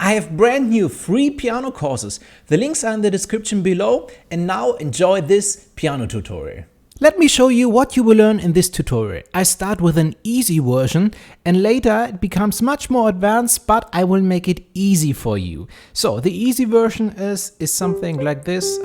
I have brand new free piano courses. The links are in the description below, and now enjoy this piano tutorial. Let me show you what you will learn in this tutorial. I start with an easy version and later it becomes much more advanced, but I will make it easy for you. So the easy version is something like this.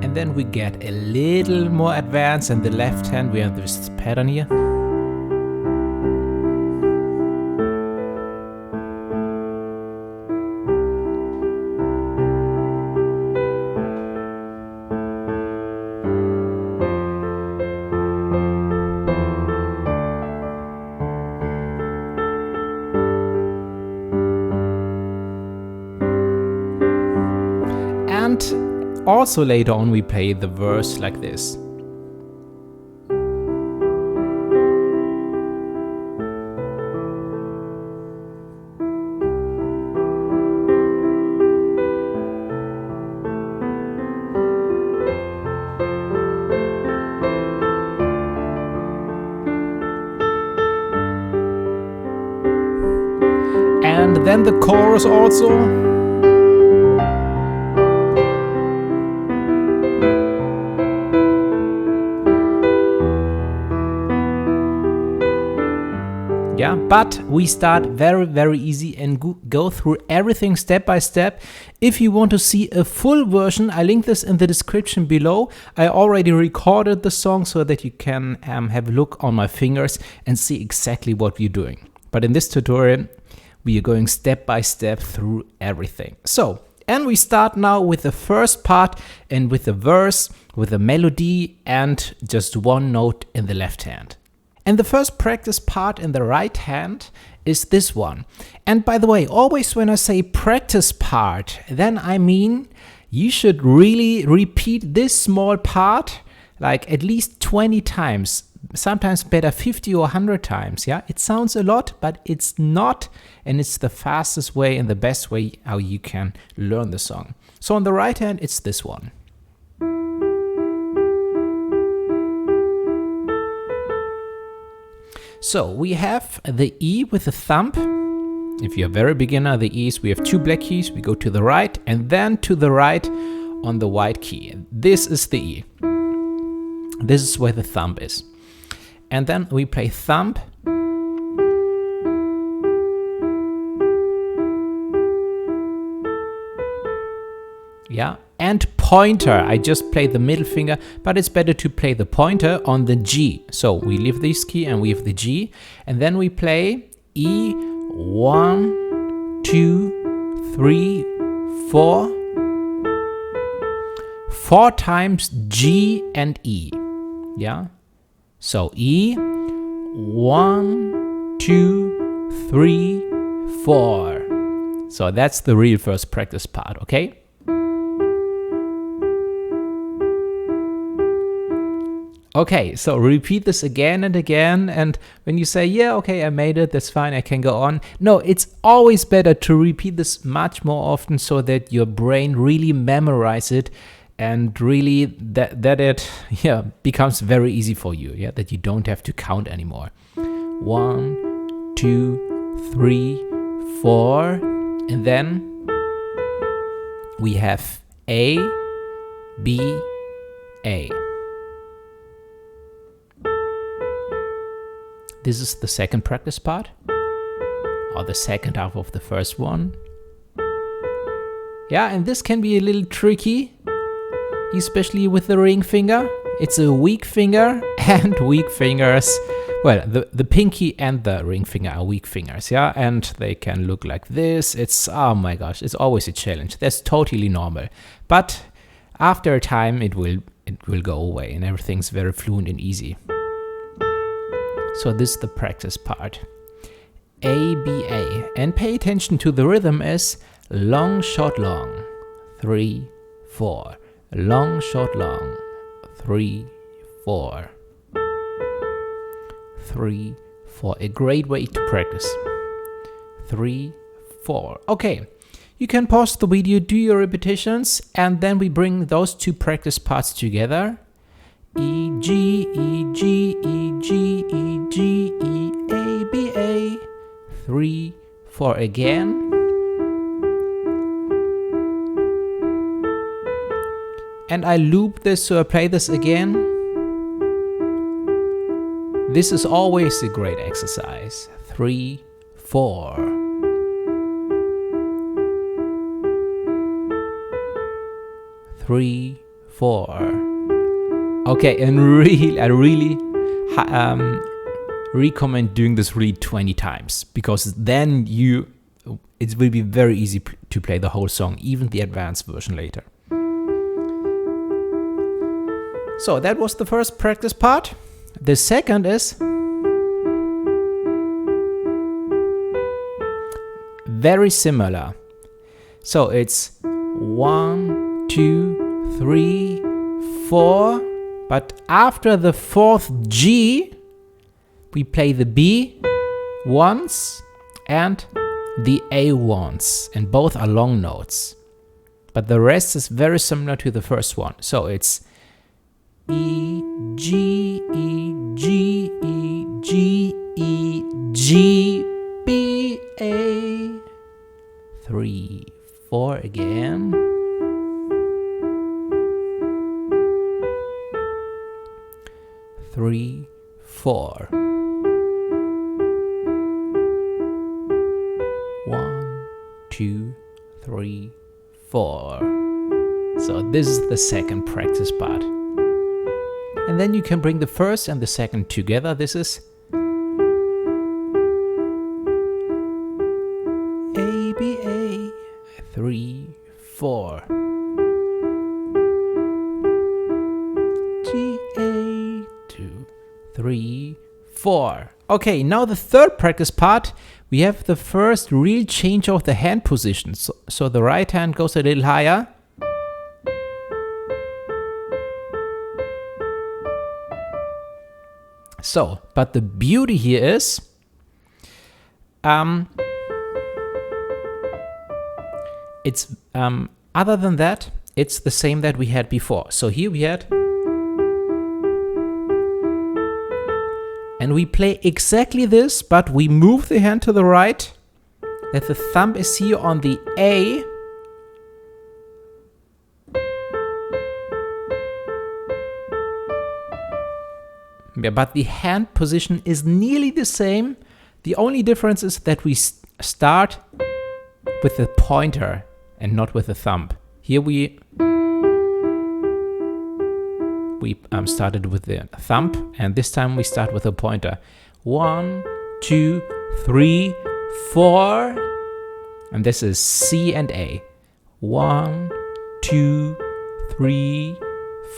And then we get a little more advanced, and the left hand we have this pattern here. And also later on we play the verse like this. And then the chorus also. Yeah, but we start very easy and go through everything step by step. If you want to see a full version, I link this in the description below. I already recorded the song so that you can have a look on my fingers and see exactly what we're doing. But in this tutorial, we are going step by step through everything. So, and we start now with the first part and with the verse, with the melody and just one note in the left hand. And the first practice part in the right hand is this one. And by the way, always when I say practice part, then I mean you should really repeat this small part like at least 20 times, sometimes better 50 or 100 times. Yeah, it sounds a lot, but it's not, and it's the fastest way and the best way how you can learn the song. So on the right hand, it's this one. So we have the E with the thumb. If you're a very beginner, the E's, we have two black keys. We go to the right and then to the right on the white key. This is the E. This is where the thumb is. And then we play thumb. Yeah, and pointer. I just played the middle finger, but it's better to play the pointer on the G. So we leave this key and we have the G, and then we play E, 1, 2, 3, 4. 4 times G and E. Yeah. So E, 1, 2, 3, 4. So that's the real first practice part, okay? Okay, so repeat this again and again, and when you say, yeah, okay, I made it, that's fine, I can go on. No, it's always better to repeat this much more often so that your brain really memorizes it and really that it becomes very easy for you, yeah, that you don't have to count anymore. 1, 2, 3, 4, and then we have A, B, A. This is the second practice part, or the second half of the first one. Yeah, and this can be a little tricky, especially with the ring finger. It's a weak finger, and weak fingers, well, the pinky and the ring finger are weak fingers, yeah, and they can look like this. It's, oh my gosh, it's always a challenge. That's totally normal. But after a time, it will go away, and everything's very fluent and easy. So this is the practice part. A, B, A. And pay attention to the rhythm as long, short, long. 3, 4. Long, short, long. 3, 4. 3, 4. A great way to practice. 3, 4. Okay, you can pause the video, do your repetitions, and then we bring those two practice parts together. E, G, E, G, E, G, E, G, E, A, B, A. 3, 4 again. And I loop this, so I play this again. This is always a great exercise. 3, 4. Three, 4. Okay, and I really recommend doing this really 20 times, because then it will be very easy to play the whole song, even the advanced version later. So that was the first practice part. The second is very similar. So it's 1, 2, 3, 4, but after the fourth G, we play the B once and the A once, and both are long notes. But the rest is very similar to the first one. So it's E, G, E, G, E, G, E, G, B, A. 3, 4 again. 3, 4. 1, 2, 3, 4. So this is the second practice part. And then you can bring the first and the second together. This is A, B, A. 3, 4. G, A. 2, 3, 4. Okay, now the third practice part, we have the first real change of the hand position. So the right hand goes a little higher. So, but the beauty here is, it's other than that, it's the same that we had before. So here we had, and we play exactly this, but we move the hand to the right, that the thumb is here on the A. Yeah, but the hand position is nearly the same. The only difference is that we start with the pointer and not with the thumb. Here we started with the thumb, and this time we start with a pointer. 1, 2, 3, 4, and this is C and A. 1, 2, 3,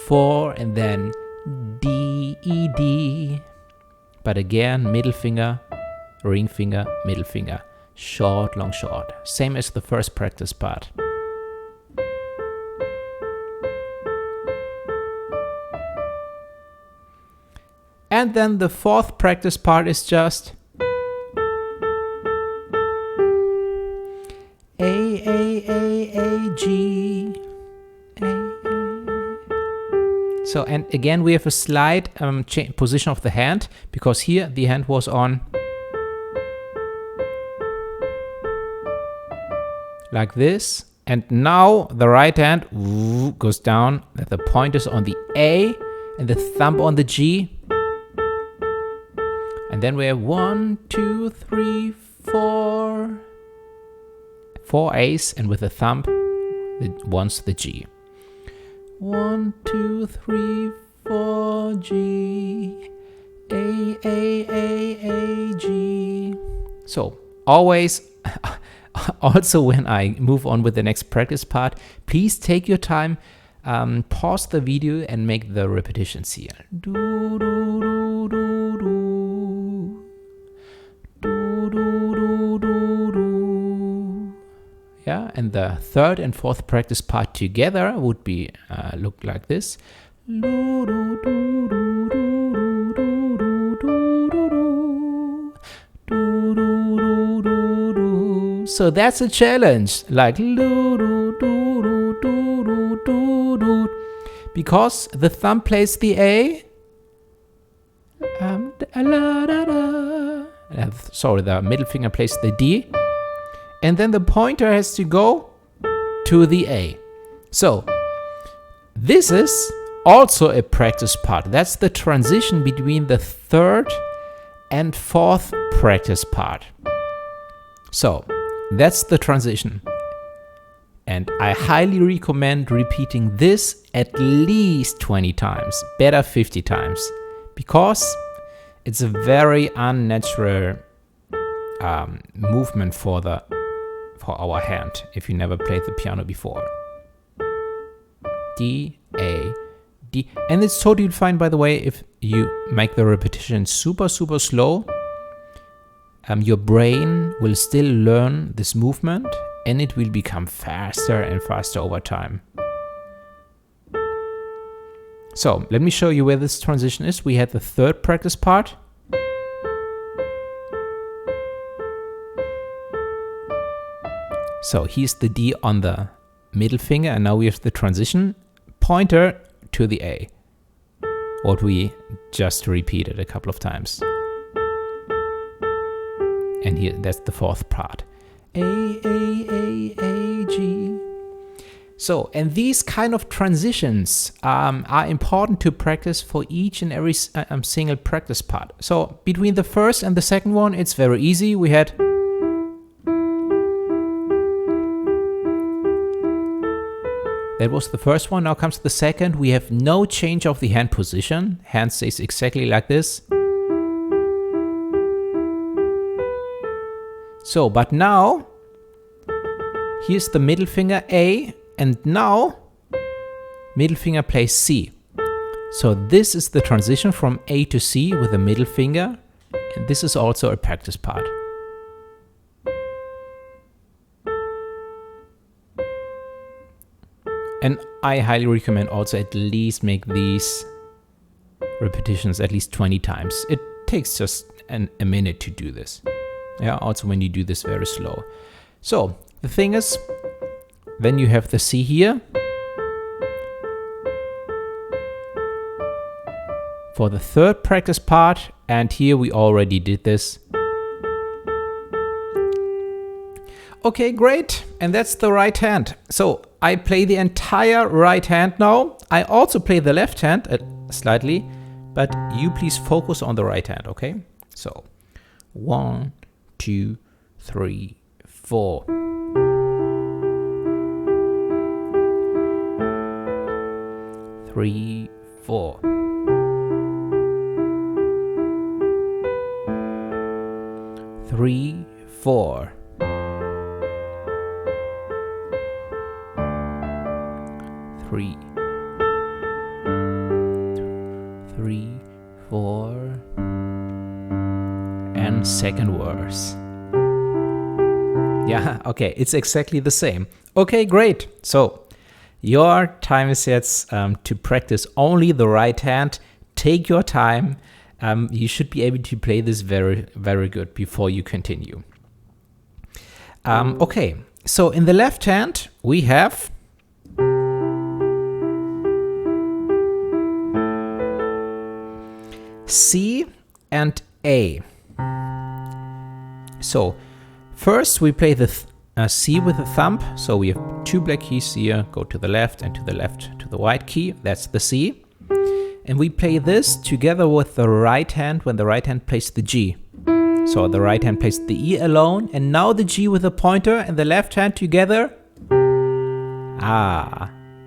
4, and then D, E, D. But again, middle finger, ring finger, middle finger. Short, long, short. Same as the first practice part. And then the fourth practice part is just A, G, A. So, and again we have a slight position of the hand, because here the hand was on like this, and now the right hand goes down, the pointer's on the A and the thumb on the G. And then we have 1, 2, 3, 4. 4 A's, and with the thumb, once the G. 1, 2, 3, 4, G. A, G. So always, also when I move on with the next practice part, please take your time, pause the video and make the repetitions here. Do, do, do, do, do. Do, do, do, do, do. Yeah, and the third and fourth practice part together would be look like this. Do, do, do, do, do, do, do, do, do, do. So that's a challenge, like because the thumb plays the A. Sorry, the middle finger plays the D, and then the pointer has to go to the A. So this is also a practice part. That's the transition between the third and fourth practice part. So that's the transition. And I highly recommend repeating this at least 20 times, better 50 times, because it's a very unnatural movement for our hand if you never played the piano before. D, A, D. And it's totally fine, by the way, if you make the repetition super, super slow. Your brain will still learn this movement and it will become faster and faster over time. So let me show you where this transition is. We had the third practice part. So here's the D on the middle finger, and now we have the transition pointer to the A, what we just repeated a couple of times. And here, that's the fourth part. A, G. So, and these kind of transitions are important to practice for each and every single practice part. So, between the first and the second one, it's very easy. We had that was the first one. Now comes the second. We have no change of the hand position. Hand stays exactly like this. So, but now, here's the middle finger A, and now, middle finger plays C. So this is the transition from A to C with the middle finger, and this is also a practice part. And I highly recommend also at least make these repetitions at least 20 times. It takes just a minute to do this. Yeah, also when you do this very slow. So the thing is, then you have the C here. For the third practice part, and here we already did this. Okay, great. And that's the right hand. So I play the entire right hand now. I also play the left hand slightly, but you please focus on the right hand, okay? So 1, 2, 3, 4. Three, 4. 3, 4. 3, 4. And second verse. Yeah, okay, it's exactly the same. Okay, great. So your time is set to practice only the right hand. Take your time. You should be able to play this very, very good before you continue. Okay, so in the left hand, we have C and A. So first we play the C with the thumb. So we have 2 black keys here, go to the left and to the left to the white key. That's the C. And we play this together with the right hand when the right hand plays the G. So the right hand plays the E alone, and now the G with the pointer and the left hand together.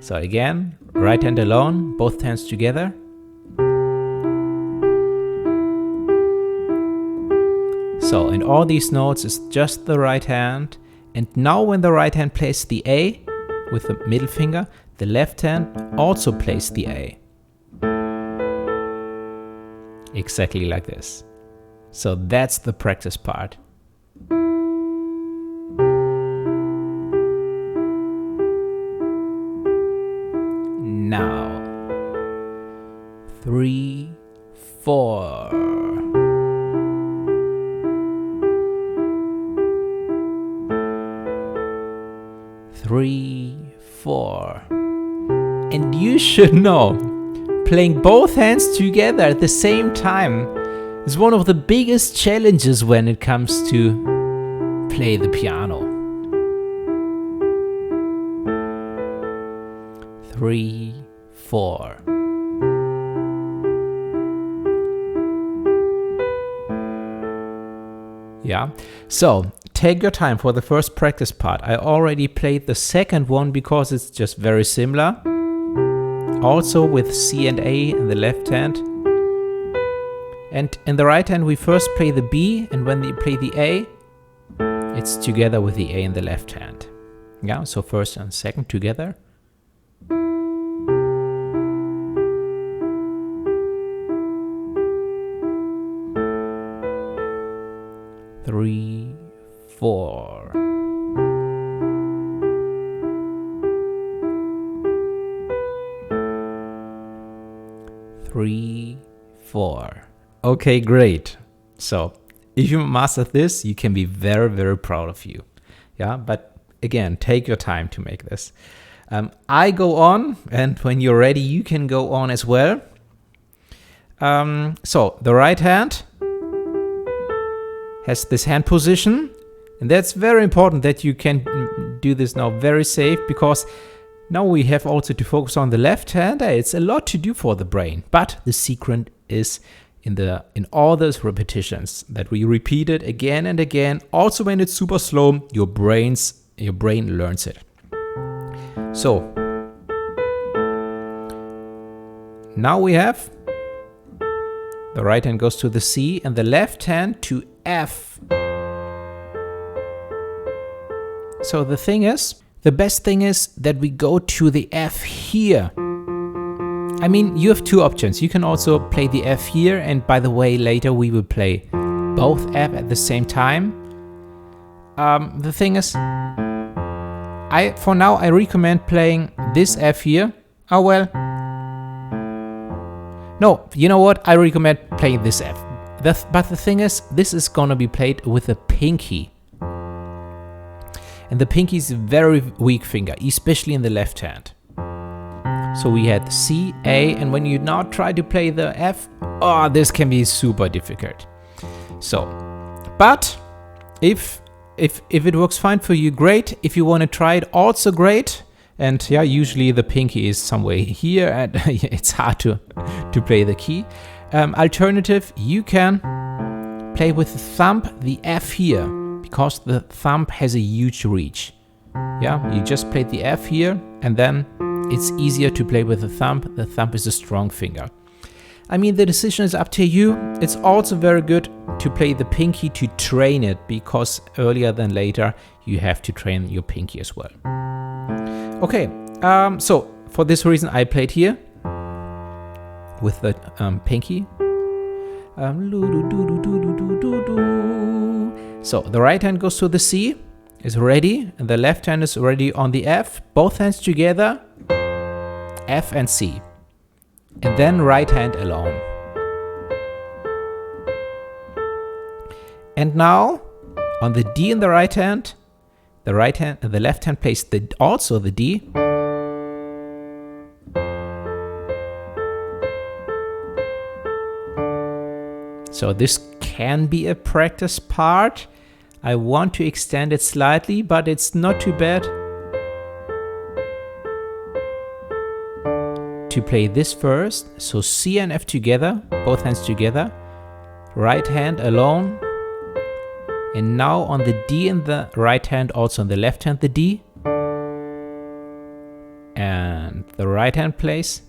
So again, right hand alone, both hands together. So in all these notes is just the right hand. And now when the right hand plays the A with the middle finger, the left hand also plays the A. Exactly like this. So that's the practice part. Now, 3, 4. And you should know, playing both hands together at the same time is one of the biggest challenges when it comes to play the piano. 3, 4. Yeah, so take your time for the first practice part. I already played the second one because it's just very similar. Also with C and A in the left hand. And in the right hand we first play the B, and when we play the A, it's together with the A in the left hand. Yeah, so first and second together. Three, 4. Three, 4. Okay, great. So if you mastered this, you can be very, very proud of you. Yeah, but again, take your time to make this. I go on, and when you're ready, you can go on as well. So the right hand has this hand position, and that's very important that you can do this now very safe, because now we have also to focus on the left hand. It's a lot to do for the brain, but the secret is in all those repetitions that we repeat it again and again. Also when it's super slow, your brain learns it. So now we have the right hand goes to the C and the left hand to F. So the best thing is that we go to the F here. I mean, you have two options. You can also play the F here, and by the way, later we will play both F at the same time. The thing is, for now I recommend playing this F here. Oh well. No, you know what? I recommend playing this F. But the thing is, this is gonna be played with a pinky. And the pinky is a very weak finger, especially in the left hand. So we had C, A, and when you now try to play the F, this can be super difficult. So, but if it works fine for you, great. If you want to try it, also great. And yeah, usually the pinky is somewhere here, and it's hard to play the key. Alternative, you can play with the thumb, the F here, because the thumb has a huge reach. Yeah, you just play the F here, and then it's easier to play with the thumb. The thumb is a strong finger. I mean, the decision is up to you. It's also very good to play the pinky to train it, because earlier than later you have to train your pinky as well. Okay, so for this reason I played here with the pinky. So the right hand goes to the C, is ready, and the left hand is ready on the F. Both hands together, F and C. And then right hand alone. And now on the D in the right hand and the left hand plays also the D. So this can be a practice part. I want to extend it slightly, but it's not too bad to play this first. So C and F together, both hands together, right hand alone. And now on the D in the right hand, also on the left hand the D. And the right hand plays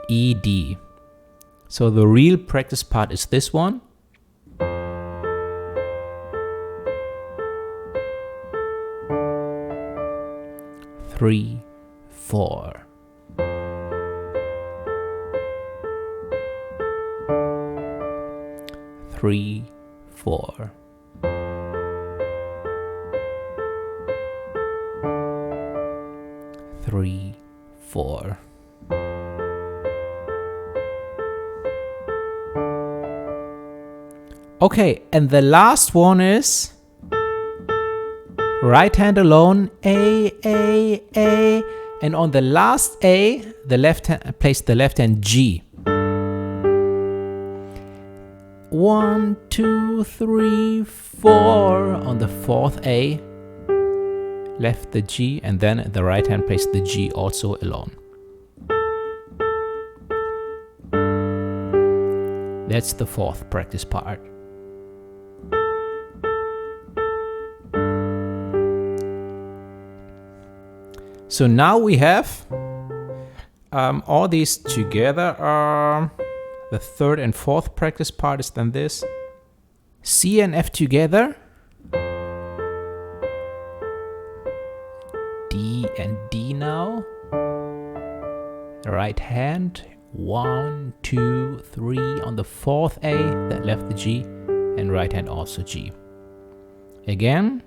E, D. So the real practice part is this one. Three, 4. Three, 4. Three, 4. Okay, and the last one is right hand alone, A, and on the last A, the left hand, place the left hand G. 1, 2, 3, 4. On the fourth A, left the G, and then the right hand place the G also alone. That's the fourth practice part. So now we have all these together. The third and fourth practice part is then this. C and F together. D and D now. Right hand. 1, 2, 3. On the fourth A, that left the G, and right hand also G. Again.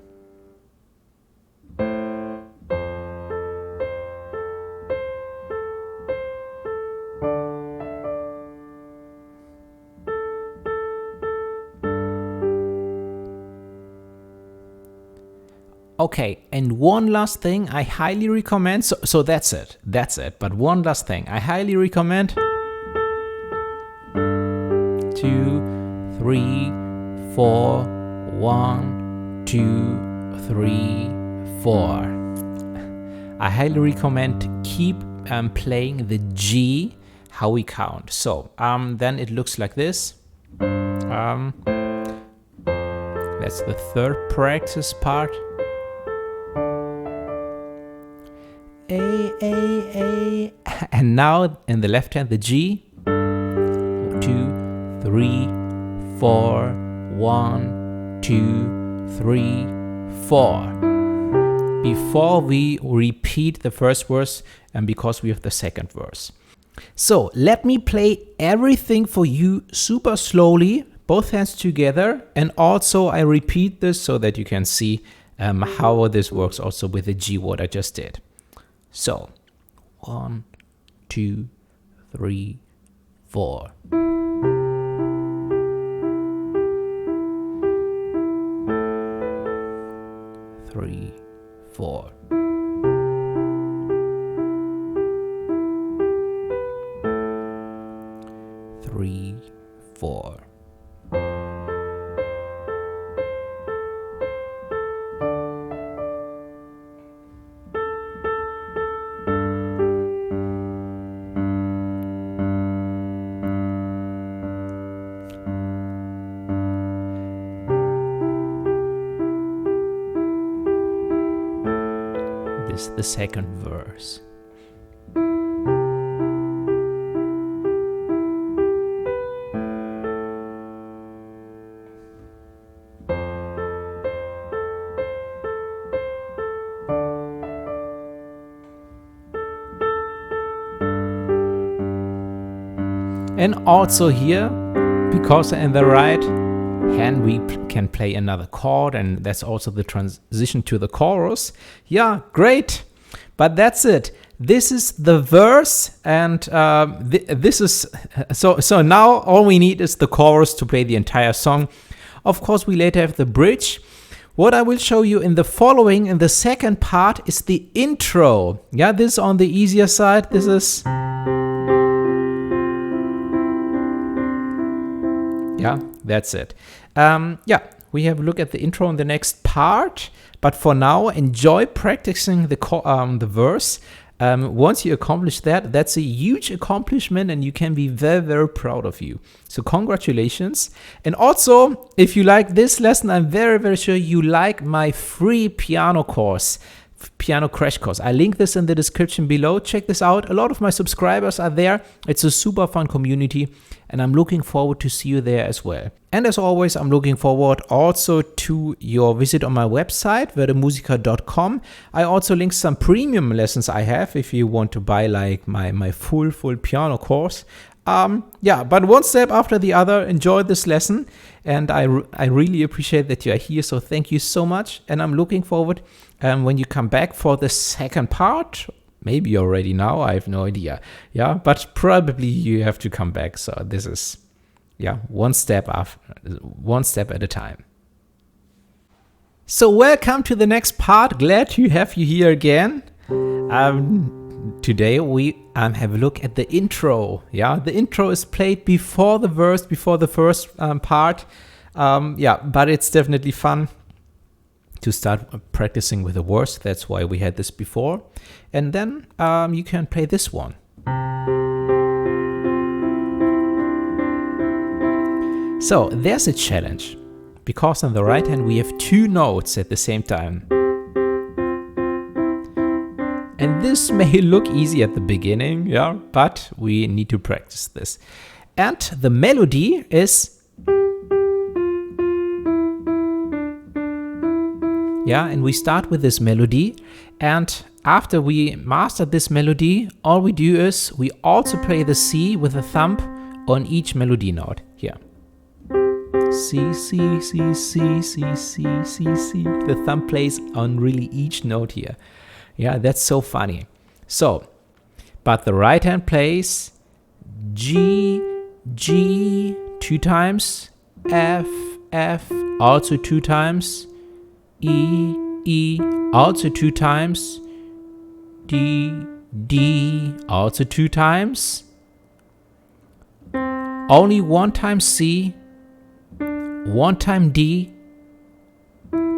Okay, and one last thing I highly recommend, so that's it, but one last thing I highly recommend. 2, 3, 4, 1, 2, 3, 4. I highly recommend keep playing the G, how we count. So then it looks like this. That's the third practice part. A, and now in the left hand the G. 2, 3, 4, 1, 2, 3, 4. Before we repeat the first verse, and because we have the second verse. So let me play everything for you super slowly, both hands together, and also I repeat this so that you can see how this works also with the G, what I just did. So, 1, 2, 3, 4. Three, 4. Three, 4. This is the second verse. And also here, because in the right hand we can play another chord, and that's also the transition to the chorus. Yeah, great. But that's it. This is the verse, and this is so now all we need is the chorus to play the entire song. Of course, we later have the bridge. What I will show you in the following, in the second part, is the intro. Yeah, this is on the easier side. This is, yeah, that's it. Yeah, we have a look at the intro in the next part. But for now, enjoy practicing the verse. Once you accomplish that, that's a huge accomplishment, and you can be very, very proud of you. So congratulations. And also, if you like this lesson, I'm very, very sure you like my free piano course, piano crash course. I link this in the description below. Check this out. A lot of my subscribers are there. It's a super fun community, and I'm looking forward to see you there as well. And as always, I'm looking forward also to your visit on my website, werdemusiker.com. I also link some premium lessons I have if you want to buy like my full piano course. Yeah, but one step after the other. Enjoy this lesson, and I really appreciate that you are here. So thank you so much, and I'm looking forward when you come back for the second part. Maybe already now, I have no idea. Yeah, but probably you have to come back. So this is, yeah, one step at a time. So welcome to the next part. Glad to have you here again. today we have a look at the intro. Yeah, the intro is played before the verse, before the first part. But it's definitely fun to start practicing with the verse. That's why we had this before. And then you can play this one. So there's a challenge, because on the right hand we have two notes at the same time. And this may look easy at the beginning, yeah, but we need to practice this. And the melody is, yeah, and we start with this melody. And after we master this melody, all we do is we also play the C with a thumb on each melody note here. C, C, C, C, C, C, C, C. The thumb plays on really each note here. Yeah, that's so funny. So, but the right hand plays G, G 2 times, F, F also 2 times, E, E also 2 times, D, D also 2 times, only 1 time C, 1 time D,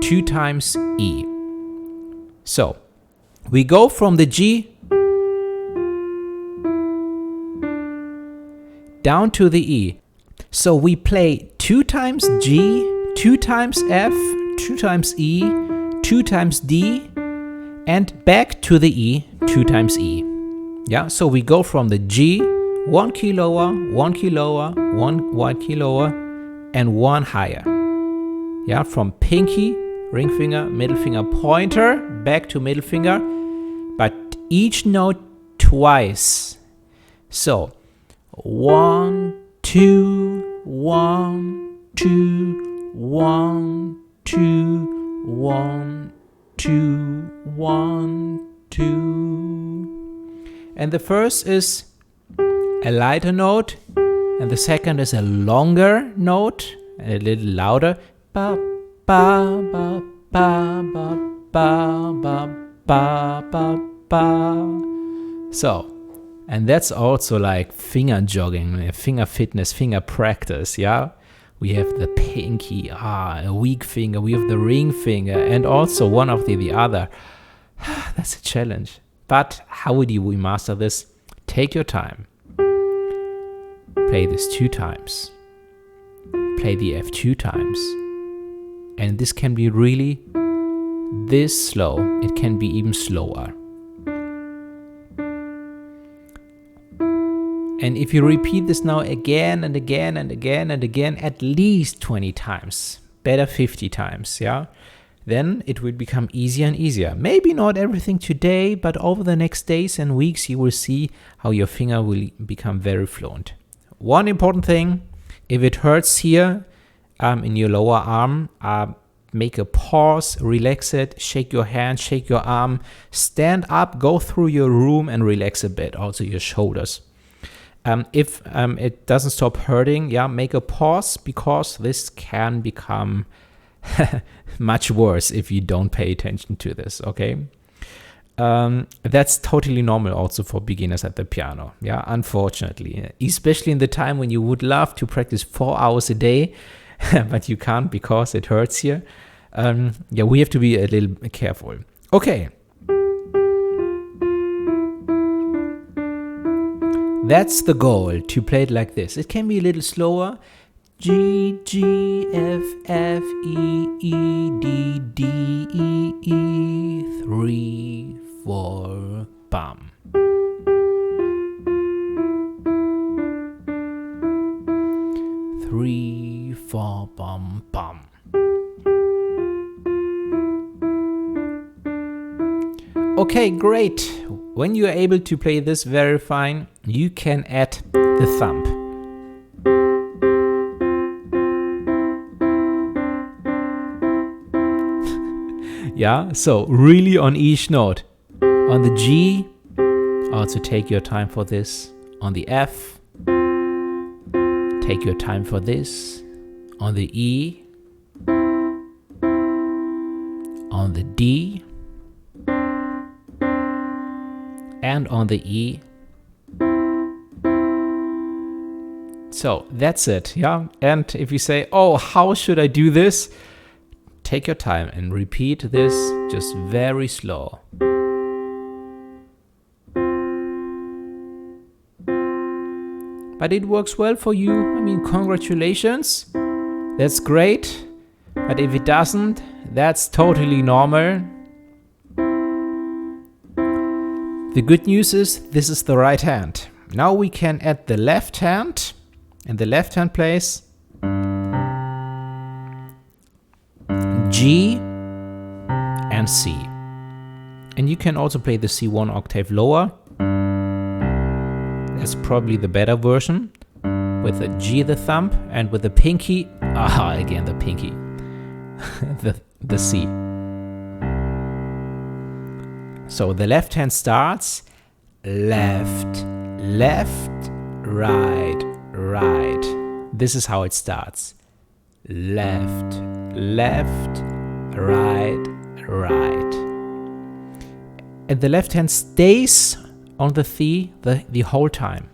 2 times E. So, we go from the G down to the E. So we play 2 times G, 2 times F, 2 times E, 2 times D, and back to the E, 2 times E. Yeah, so we go from the G, 1 key lower, 1 key lower, 1 key lower, and 1 higher. Yeah, from pinky, ring finger, middle finger, pointer, back to middle finger, but each note twice. So 1, 2, 1, 2, 1, 2, 1, 2, 1, 2. And the first is a lighter note, and the second is a longer note, and a little louder. Ba, ba, ba, ba, ba, ba, ba, ba, ba, ba. So, and that's also like finger jogging, finger fitness, finger practice, yeah? We have the pinky, a weak finger, we have the ring finger, and also one of the other. That's a challenge. But how would we master this? Take your time. Play this 2 times. Play the F 2 times. And this can be really this slow. It can be even slower. And if you repeat this now again and again and again and again, at least 20 times, better 50 times, yeah? Then it will become easier and easier. Maybe not everything today, but over the next days and weeks, you will see how your finger will become very fluent. One important thing, if it hurts here in your lower arm, make a pause, relax it, shake your hand, shake your arm, stand up, go through your room and relax a bit, also your shoulders. If it doesn't stop hurting, yeah, make a pause, because this can become much worse if you don't pay attention to this, okay? That's totally normal also for beginners at the piano, yeah, unfortunately. Especially in the time when you would love to practice 4 hours a day, but you can't because it hurts here. Yeah, we have to be a little careful. Okay. That's the goal, to play it like this. It can be a little slower. G, G, F, F, E, E, D, D, E, E, 3, 4, bam. Three, four, bum, bum. Okay, great. When you are able to play this very fine, you can add the thumb. Yeah, so really on each note. On the G, also take your time for this. On the F, take your time for this. On the E, on the D, and on the E. So that's it, yeah? And if you say, oh, how should I do this? Take your time and repeat this just very slow. But it works well for you. I mean, congratulations. That's great. But if it doesn't, that's totally normal. The good news is this is the right hand. Now we can add the left hand. In the left hand place, G and C. And you can also play the C one octave lower. That's probably the better version. With the G the thumb and with the pinky, again the pinky, the C. So the left hand starts left, left, right, right. This is how it starts. Left, left, right, right. And the left hand stays on the C the whole time.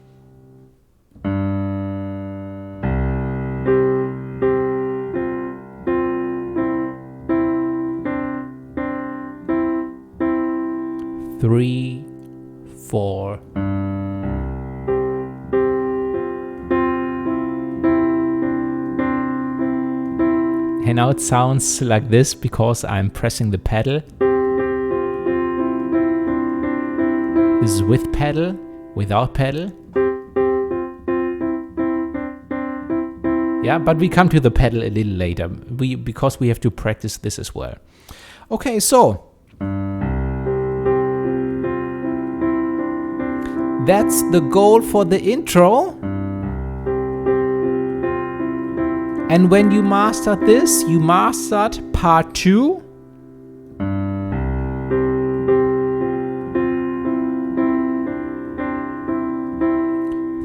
Three, 4. And now it sounds like this because I'm pressing the pedal. This is with pedal, without pedal. Yeah, but we come to the pedal a little later because we have to practice this as well. Okay, so that's the goal for the intro. And when you mastered this, you mastered part 2.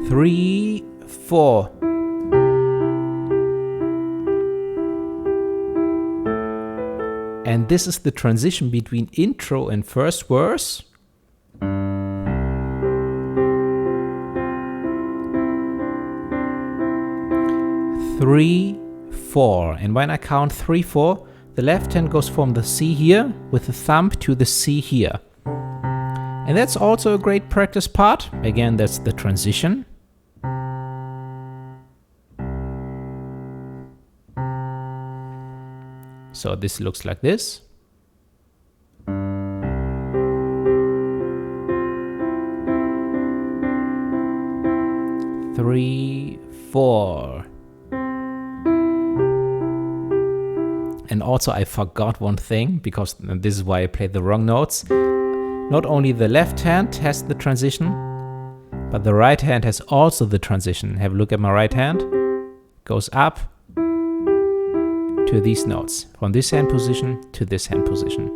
Three, 4. And this is the transition between intro and first verse. Three, 4. And when I count 3, 4, the left hand goes from the C here with the thumb to the C here. And that's also a great practice part. Again, that's the transition. So this looks like this. Three, 4. And also I forgot one thing, because this is why I played the wrong notes. Not only the left hand has the transition, but the right hand has also the transition. Have a look at my right hand. Goes up to these notes. From this hand position to this hand position.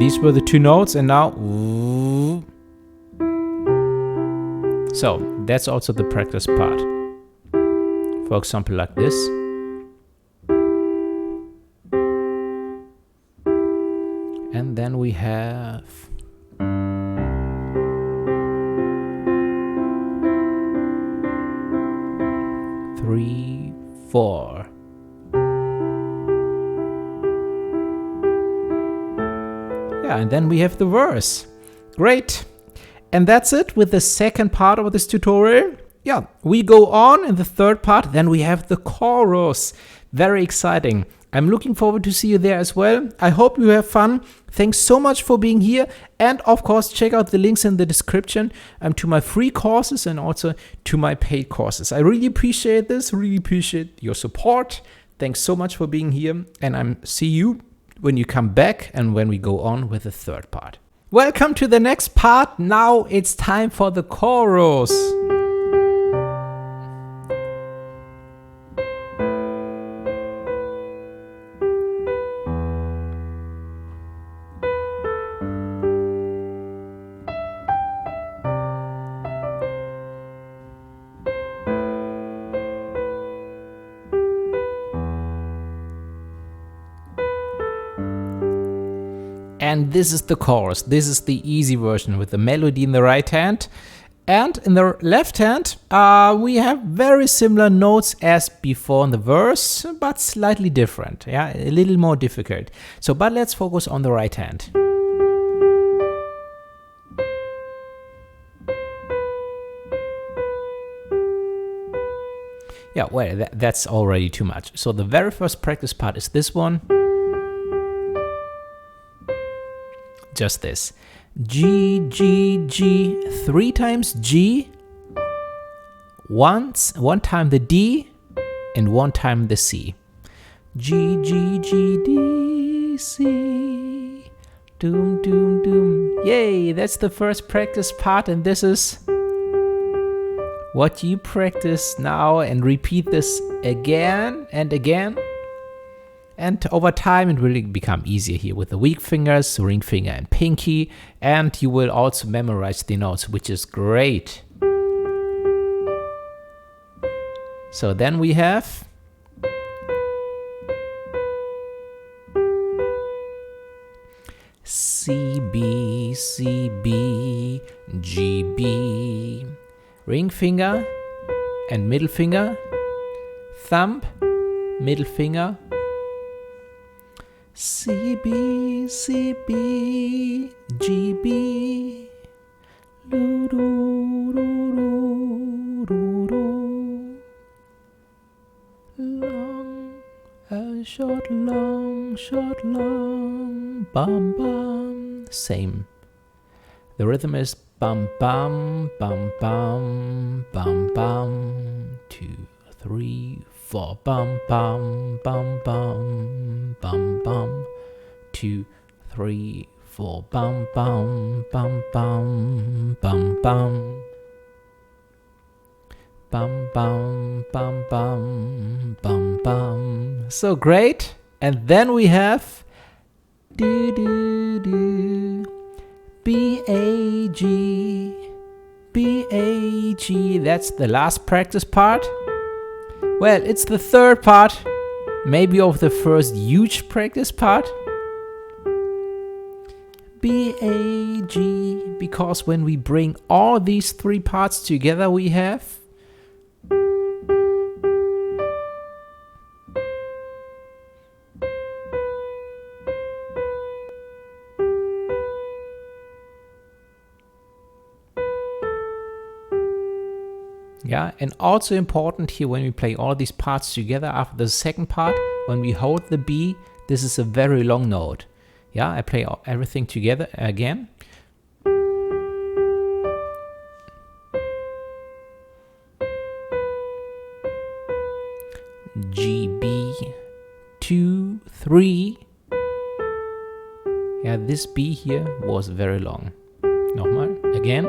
These were the 2 notes, and now... So, that's also the practice part. For example, like this. And then we have... Three, 4. Yeah, and then we have the verse. Great. And that's it with the second part of this tutorial. Yeah, we go on in the third part, then we have the chorus. Very exciting. I'm looking forward to see you there as well. I hope you have fun. Thanks so much for being here. And of course, check out the links in the description to my free courses and also to my paid courses. I really appreciate this, really appreciate your support. Thanks so much for being here. And I see you when you come back and when we go on with the third part. Welcome to the next part. Now it's time for the chorus. And this is the chorus. This is the easy version with the melody in the right hand. And in the left hand, we have very similar notes as before in the verse, but slightly different. Yeah, a little more difficult. So, but let's focus on the right hand. Yeah, well, that's already too much. So the very first practice part is this one. Just this. G, G, G, 3 times G, one time the D, and 1 time the C. G, G, G, D, C, doom, doom, doom. Yay, that's the first practice part, and this is what you practice now, and repeat this again and again. And over time, it will become easier here with the weak fingers, ring finger and pinky. And you will also memorize the notes, which is great. So then we have C, B, C, B, G, B. Ring finger and middle finger. Thumb, middle finger. C, B, C, B, G, B, do, do, do, do, do, do. Long, short, long, bum, bum. Same. The rhythm is bum, bum, bum, bum, bum, bum. 2, 3, 4, bum, bum, bum, bum, bum, bum. 2, 3, 4, bum, bum, bum, bum, bum, bum. Bum, bum, bum, bum, bum, bum. So great. And then we have do, do, do. B, A, G, B, A, G. That's the last practice part. Well, it's the third part, maybe of the first huge practice part. B, A, G, because when we bring all these 3 parts together, we have yeah, and also important here when we play all these parts together after the second part, when we hold the B, this is a very long note. Yeah, I play everything together again. G, B, 2, 3. Yeah, this B here was very long. Nochmal, again.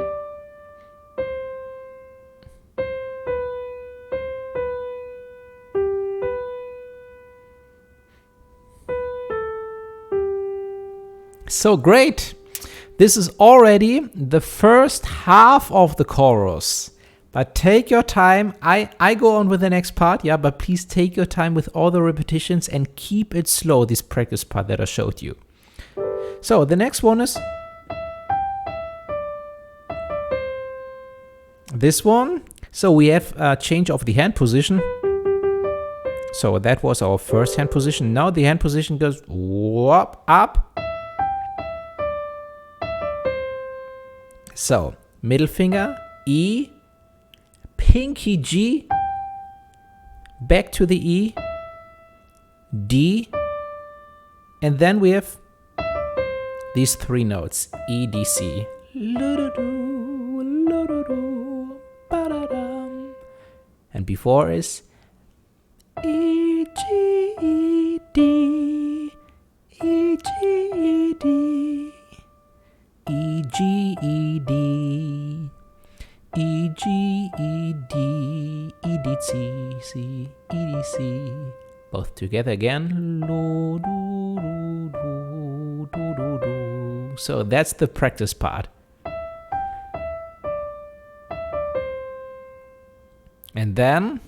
So great! This is already the first half of the chorus. But take your time. I go on with the next part, yeah, but please take your time with all the repetitions and keep it slow, this practice part that I showed you. So the next one is this one. So we have a change of the hand position. So that was our first hand position. Now the hand position goes whoop, up. So, middle finger, E, pinky G, back to the E, D, and then we have these 3 notes, E, D, C. And before is E, G, E, D, E, G, E, D. E, G, E, D, E, G, E, D, E, D, C, C, E, D, C. Both together again. Do, do, do, do, do, do. So that's the practice part. And then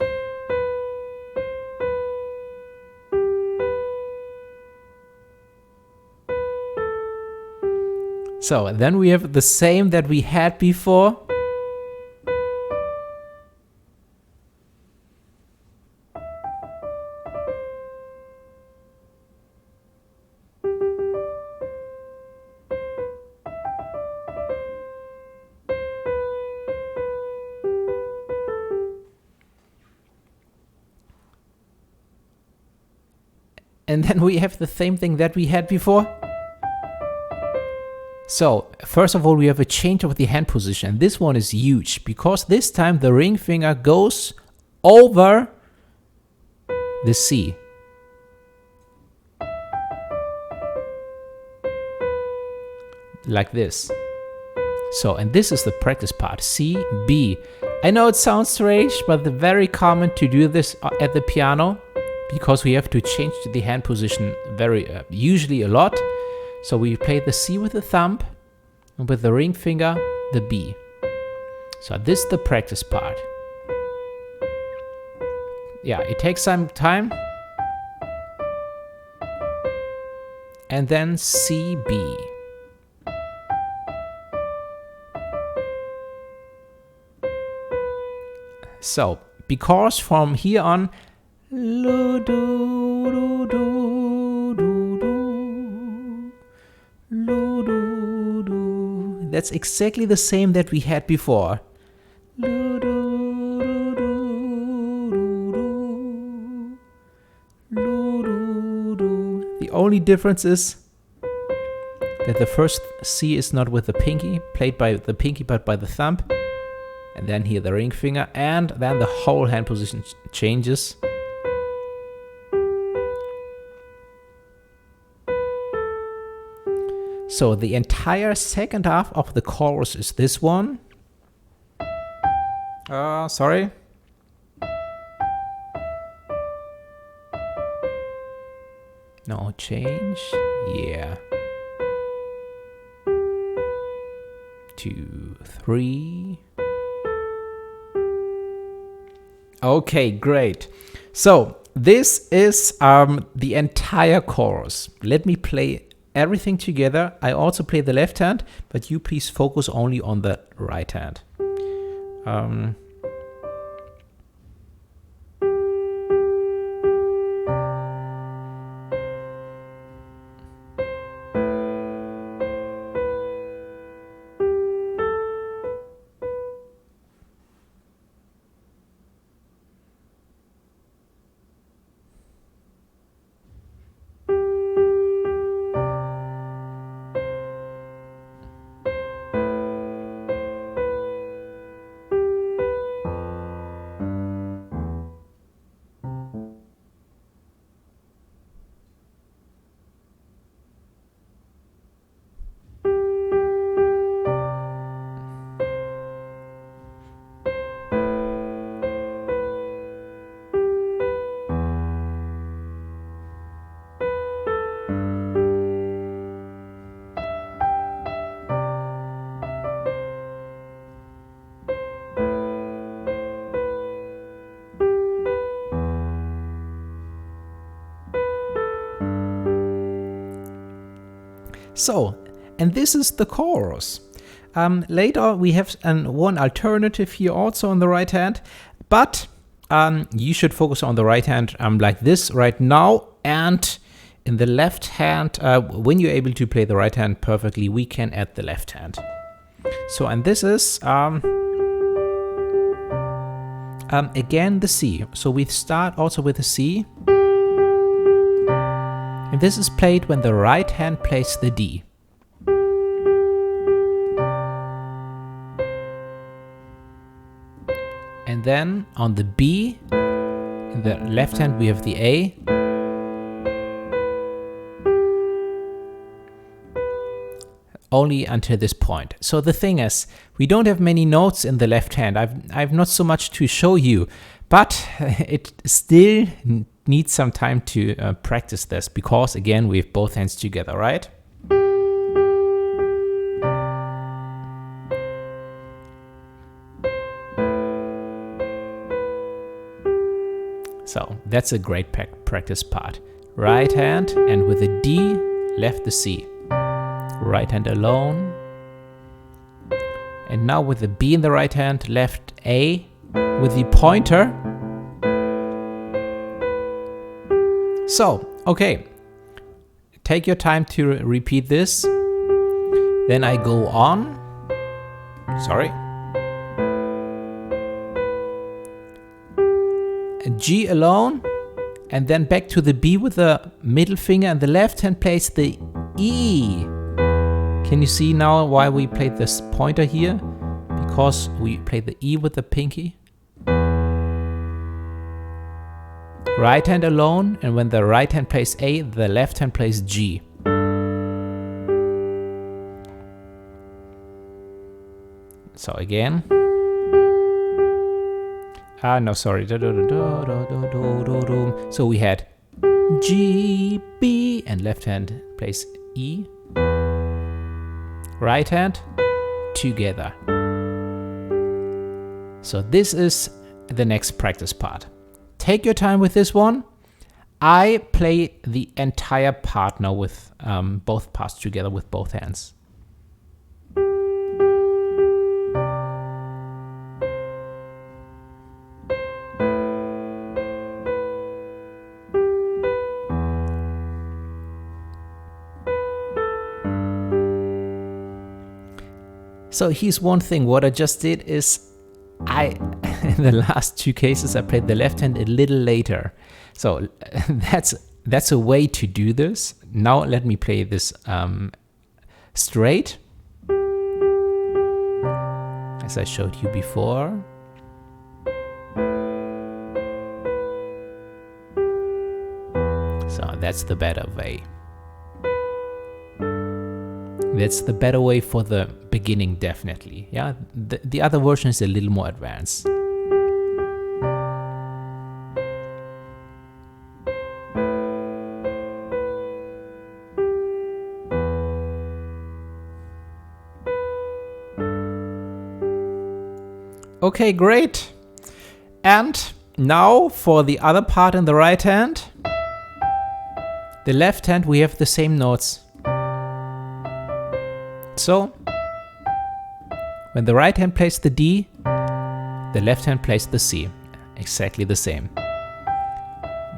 So then we have the same that we had before. And then we have the same thing that we had before. So, first of all, we have a change of the hand position. This one is huge, because this time the ring finger goes over the C. Like this. So, and this is the practice part. C, B. I know it sounds strange, but it's very common to do this at the piano, because we have to change the hand position usually a lot. So we play the C with the thumb, and with the ring finger, the B. So this is the practice part. Yeah, it takes some time. And then C, B. So, because from here on, that's exactly the same that we had before. The only difference is that the first C is not with the pinky, played by the pinky, but by the thumb. And then here the ring finger, and then the whole hand position changes. So the entire second half of the chorus is this one. Sorry. No change. Yeah. 2, 3. Okay, great. So this is the entire chorus. Let me play everything together. I also play the left hand, but you please focus only on the right hand. So, and this is the chorus. Later we have one alternative here also on the right hand, but you should focus on the right hand like this right now, and in the left hand, when you're able to play the right hand perfectly, we can add the left hand. So, and this is again the C. So we start also with the C. And this is played when the right hand plays the D. And then on the B, in the left hand we have the A. Only until this point. So the thing is, we don't have many notes in the left hand. I've not so much to show you, but it still needs some time to practice this, because again we have both hands together, right? So that's a great practice part. Right hand, and with the D, left the C. Right hand alone, And now with the B in the right hand, left A with the pointer. So, okay. Take your time to repeat this. Then I go on. Sorry. A G alone. And then back to the B with the middle finger, and the left hand plays the E. Can you see now why we played this pointer here? Because we played the E with the pinky. Right hand alone, and when the right hand plays A, the left hand plays G. So again. No, sorry. So we had G, B, and left hand plays E. Right hand together. So this is the next practice part. Take your time with this one. I play the entire part now with both parts together with both hands. So here's one thing, what I just did is in the last two cases I played the left hand a little later. So that's a way to do this. Now let me play this straight, as I showed you before. So that's the better way. That's the better way for the beginning, definitely. Yeah, the other version is a little more advanced. Okay, great. And now for the other part in the right hand. The left hand, we have the same notes. So, when the right hand plays the D, the left hand plays the C. Exactly the same.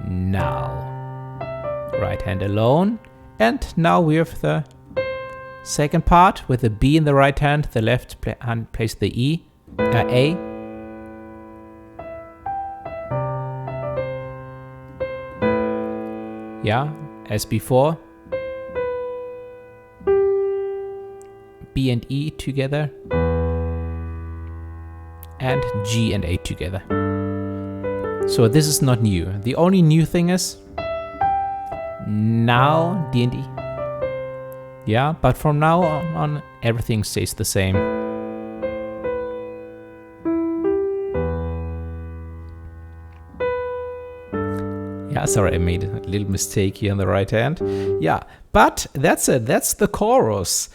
Now, right hand alone. And now we have the second part with the B in the right hand. The left hand plays the E, A. Yeah, as before. B and E together, and G and A together. So this is not new. The only new thing is now D and E. Yeah, but from now on everything stays the same. Yeah, sorry, I made a little mistake here on the right hand. Yeah, but that's it. That's the chorus.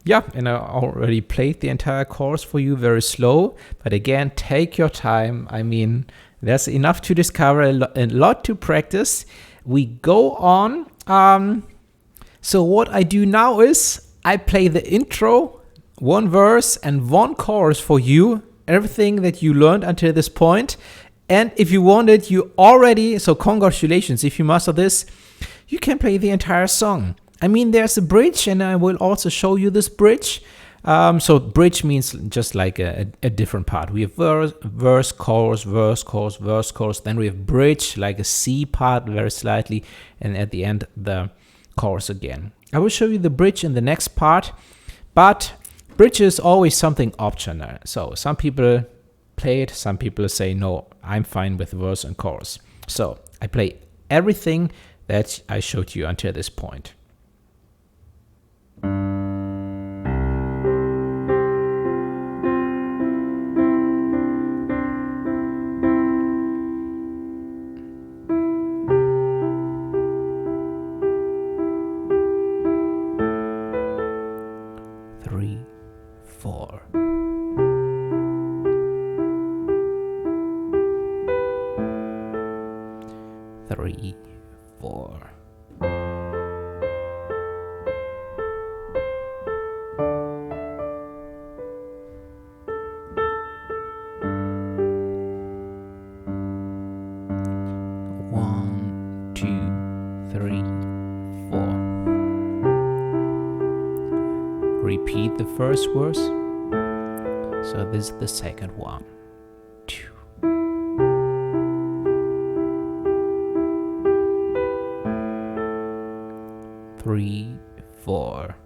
Yeah, and I already played the entire chorus for you very slow, but again, take your time. I mean, there's enough to discover, a lot to practice. We go on. So what I do now is I play the intro, one verse and one chorus for you, everything that you learned until this point. And if you want it, you already, so congratulations, if you master this, you can play the entire song. I mean, there's a bridge, and I will also show you this bridge. So bridge means just like a different part. We have verse, chorus, verse, chorus, verse, chorus. Then we have bridge, like a C part, very slightly. And at the end, the chorus again. I will show you the bridge in the next part. But bridge is always something optional. So some people play it. Some people say, no, I'm fine with verse and chorus. So I play everything that I showed you until this point. Three, four. repeat the first verse. So this is the second one. 2. 3, 4.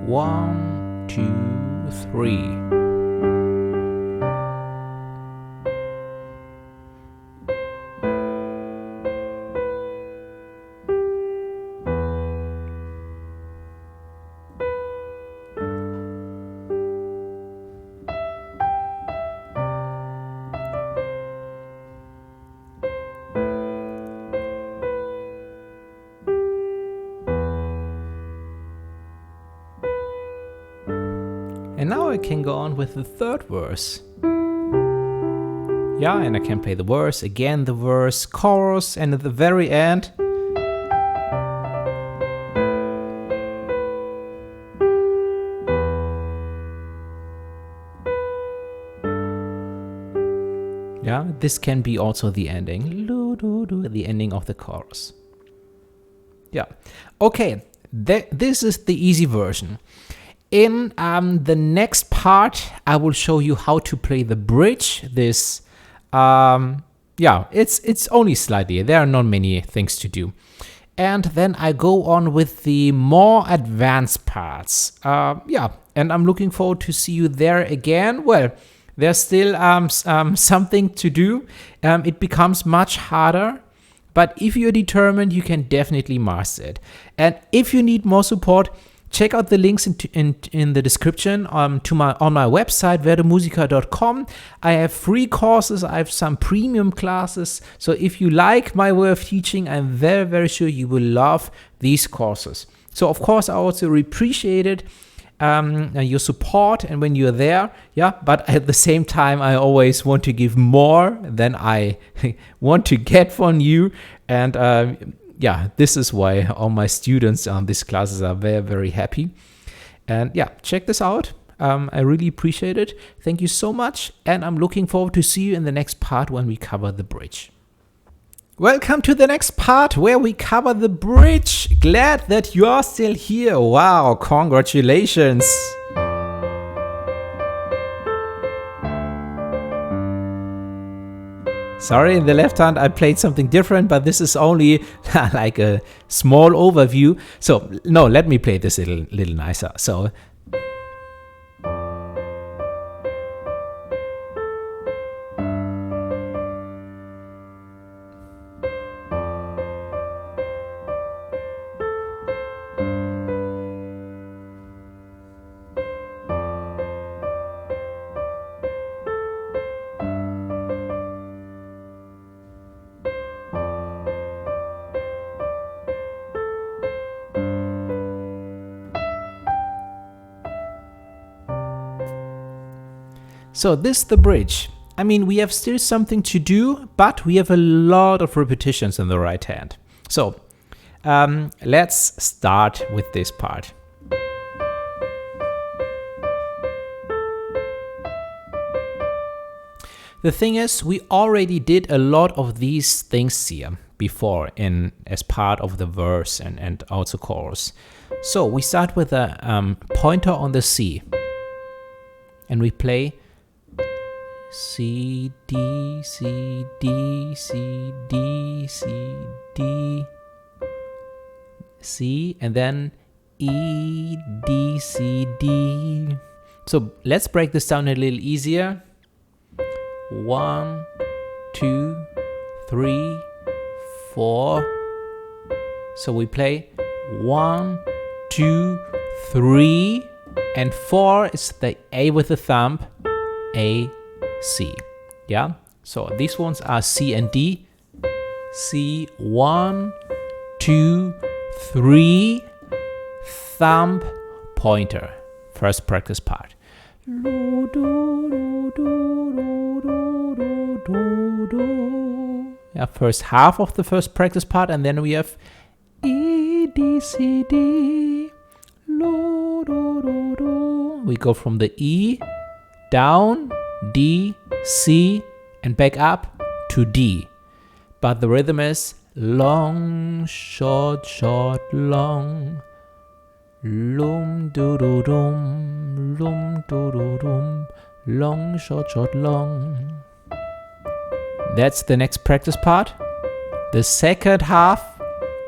One, 2, 3. And now I can go on with the third verse. Yeah, and I can play the verse, again the verse, chorus, and at the very end, yeah, this can be also the ending, the ending of the chorus. Yeah, okay, this is the easy version. In the next part, I will show you how to play the bridge. This, yeah, it's only slightly. There are not many things to do. And then I go on with the more advanced parts. Yeah, and I'm looking forward to see you there again. Well, there's still something to do. It becomes much harder. But if you're determined, you can definitely master it. And if you need more support, check out the links in the description on my website, werdemusiker.com. I have free courses, I have some premium classes. So if you like my way of teaching, I'm very, very sure you will love these courses. So of course, I also appreciate it, your support and when you're there. Yeah, but at the same time, I always want to give more than I want to get from you. And yeah, this is why all my students on these classes are very, very happy. And yeah, check this out. I really appreciate it. Thank you so much. And I'm looking forward to see you in the next part when we cover the bridge. Welcome to the next part where we cover the bridge. Glad that you are still here. Wow, congratulations. Sorry, in the left hand I played something different, but this is only like a small overview. So no, let me play this a little nicer. So So this is the bridge. I mean, we have still something to do, but we have a lot of repetitions in the right hand. So let's start with this part. The thing is, we already did a lot of these things here before as part of the verse and also chorus. So we start with a pointer on the C, and we play C, D, C, D, C, D, C, D, C, and then E, D, C, D. So let's break this down a little easier. 1, 2, 3, 4. So we play 1, 2, 3, and 4 is the A with the thumb, A, C. Yeah, so these ones are C and D. C, 1, 2, 3, thumb, pointer. First practice part. Yeah, first half of the first practice part, and then we have E, D, C, D. We go from the E down, D, C, and back up to D. But the rhythm is long, short, short, long. Lum, do, do, dum, lum, do, do, dum, long, short, short, long. That's the next practice part. The second half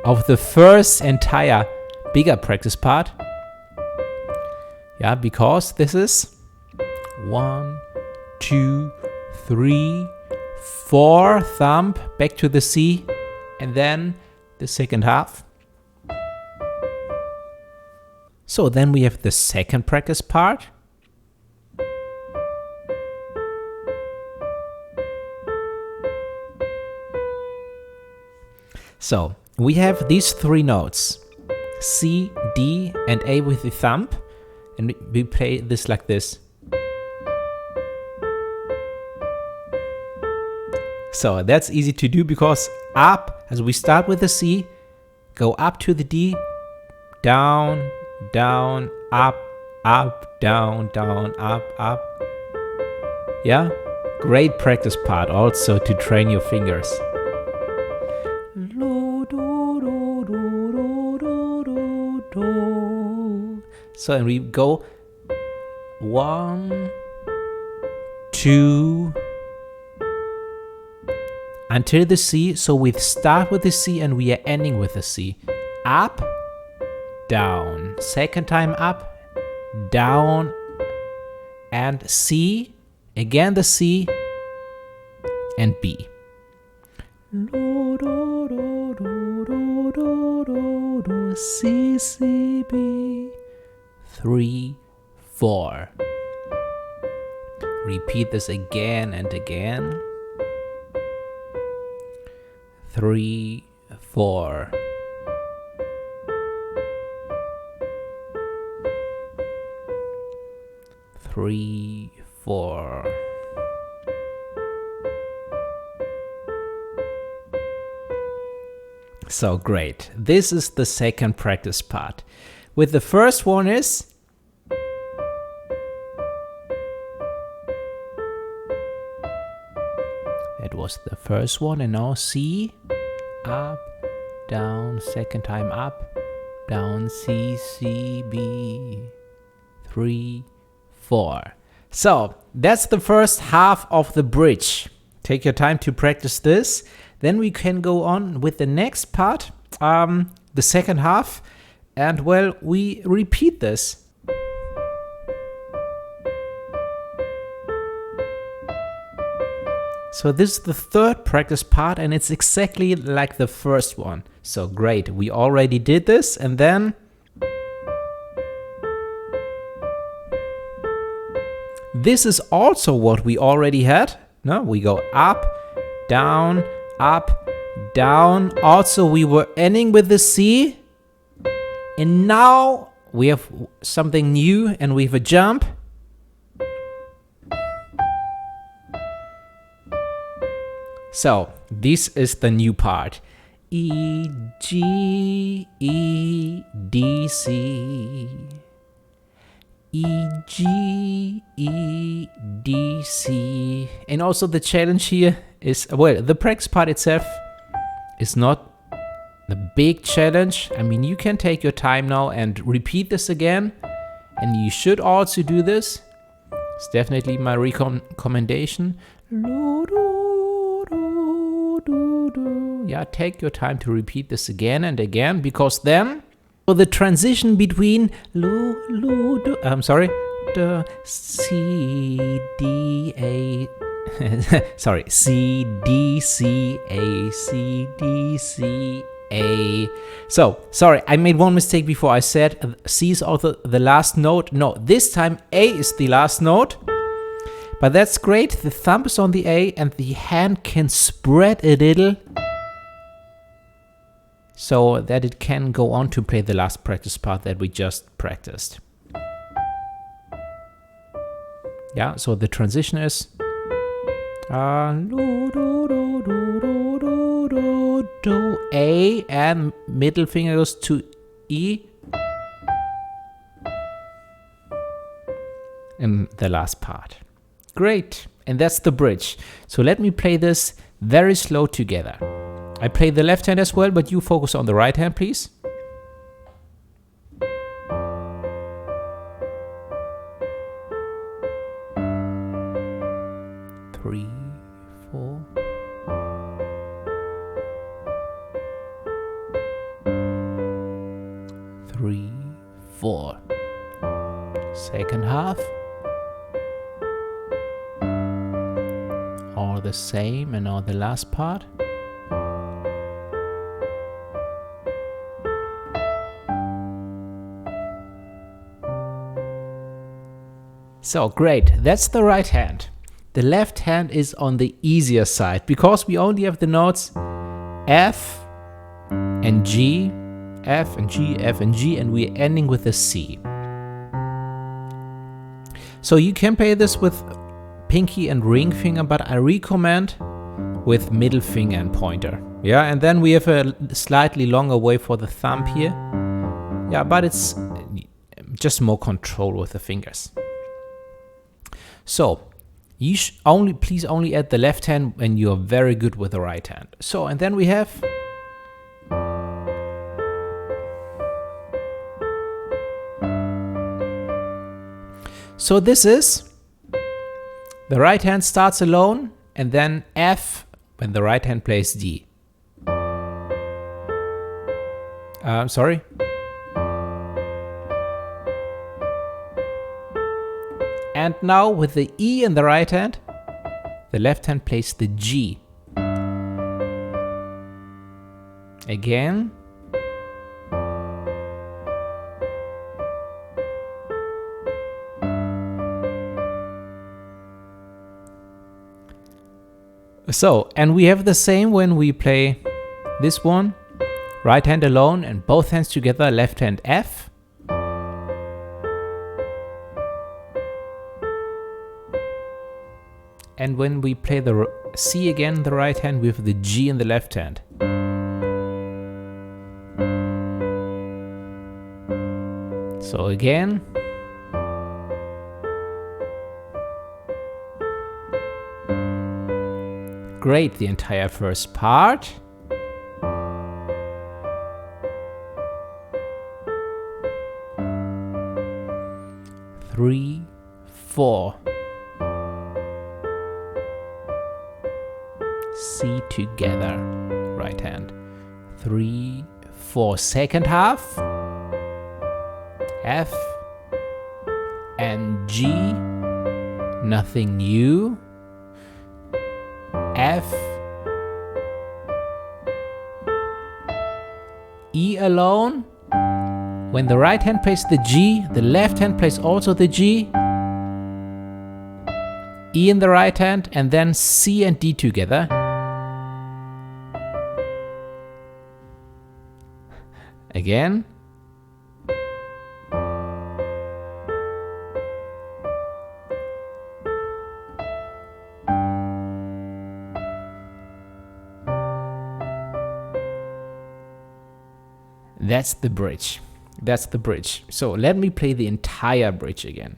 of the first entire bigger practice part. Yeah, because this is 1, 2, 3, 4, thumb, back to the C, and then the second half. So then we have the second practice part. So we have these 3 notes, C, D, and A with the thumb, and we play this like this. So that's easy to do because up, as we start with the C, go up to the D, down, down, up, up, down, down, up, up. Yeah? Great practice part also to train your fingers. So and we go 1, 2 until the C. So we start with the C and we are ending with the C. Up, down. Second time up, down, and C. Again the C and B. C, C, B. 3, 4. Repeat this again and again. 3, 4. Three, 4. So great. This is the second practice part. With the first one is that was the first one, and now C, up, down, second time up, down, C, C, B, 3, 4. So that's the first half of the bridge. Take your time to practice this. Then we can go on with the next part, the second half, and well, we repeat this. So this is the third practice part, and it's exactly like the first one. So great, we already did this, and then this is also what we already had. No, we go up, down, up, down. Also, we were ending with the C. And now we have something new, and we have a jump. So this is the new part. E, G, E, D, C. E, G, E, D, C. And also the challenge here is, well, the practice part itself is not the big challenge. I mean, you can take your time now and repeat this again. And you should also do this. It's definitely my recommendation. Yeah, take your time to repeat this again and again, because then the transition between the C, D, A, sorry, C, D, C, A, C, D, C, A. So, sorry, I made one mistake before. I said C is also the last note. No, this time A is the last note. But that's great. The thumb is on the A and the hand can spread a little so that it can go on to play the last practice part that we just practiced. Yeah, so the transition is A and middle finger goes to E in the last part. Great. And that's the bridge. So let me play this very slow together. I play the left hand as well, but you focus on the right hand, please. Three, 4. Three, 4. Second half. All the same, and now the last part. So great, that's the right hand. The left hand is on the easier side because we only have the notes F and G, F and G, F and G, and we're ending with a C. So you can play this with pinky and ring finger, but I recommend with middle finger and pointer. Yeah, and then we have a slightly longer way for the thumb here. Yeah, but it's just more control with the fingers. So you please only add the left hand when you are very good with the right hand. So, and then we have so this is the right hand starts alone, and then F when the right hand plays D. Sorry. And now with the E in the right hand, the left hand plays the G. Again. So, and we have the same when we play this one, right hand alone and both hands together, left hand F. And when we play the C again, the right hand, we have the G in the left hand. So again. Great, the entire first part. Three, 4. C together, right hand. 3, 4. Second half. F and G. Nothing new. F, E alone. When the right hand plays the G, the left hand plays also the G. E in the right hand, and then C and D together. Again. That's the bridge. That's the bridge. So let me play the entire bridge again.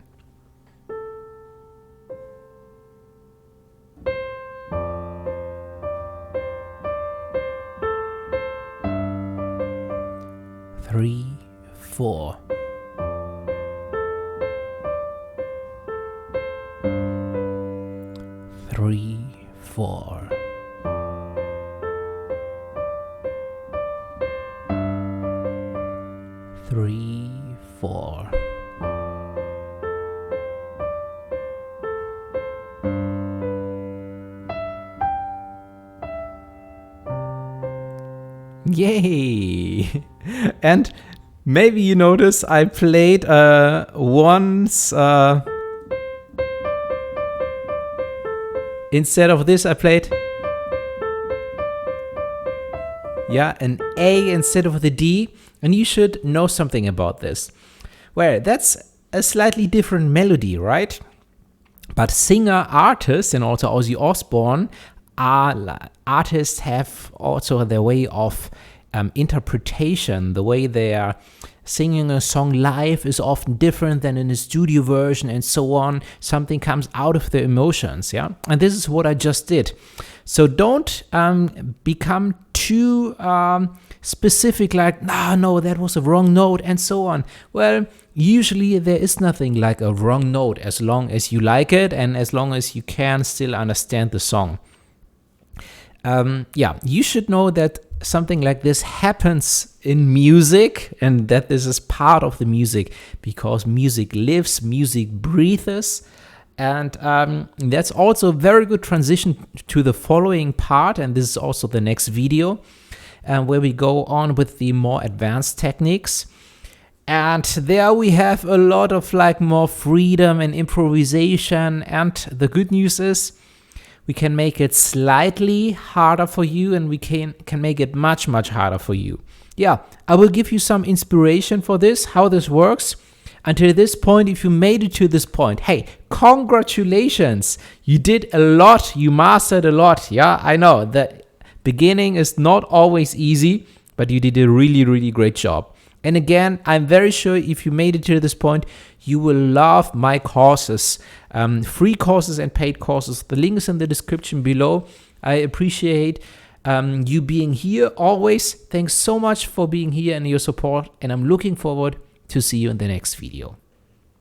Three, 4. Three, 4. Three, 4. Yay! And maybe you notice I played once instead of this I played an A instead of the D, and you should know something about this. Well, that's a slightly different melody, right? But singer artists and also Ozzy Osbourne artists have also their way of interpretation, the way they are singing a song live is often different than in a studio version, and so on. Something comes out of their emotions, yeah? And this is what I just did. So don't become too specific, like, no, that was a wrong note, and so on. Well, usually there is nothing like a wrong note, as long as you like it and as long as you can still understand the song. You should know that something like this happens in music, and that this is part of the music, because music lives, music breathes. And that's also a very good transition to the following part, and this is also the next video, where we go on with the more advanced techniques. And there we have a lot of more freedom and improvisation, and the good news is we can make it slightly harder for you, and we can make it much, much harder for you. Yeah, I will give you some inspiration for this, how this works. Until this point, if you made it to this point, hey, congratulations! You did a lot, you mastered a lot. Yeah, I know, the beginning is not always easy, but you did a really, really great job. And again, I'm very sure if you made it to this point, you will love my courses, free courses and paid courses. The link is in the description below. I appreciate you being here always. Thanks so much for being here and your support, and I'm looking forward to see you in the next video.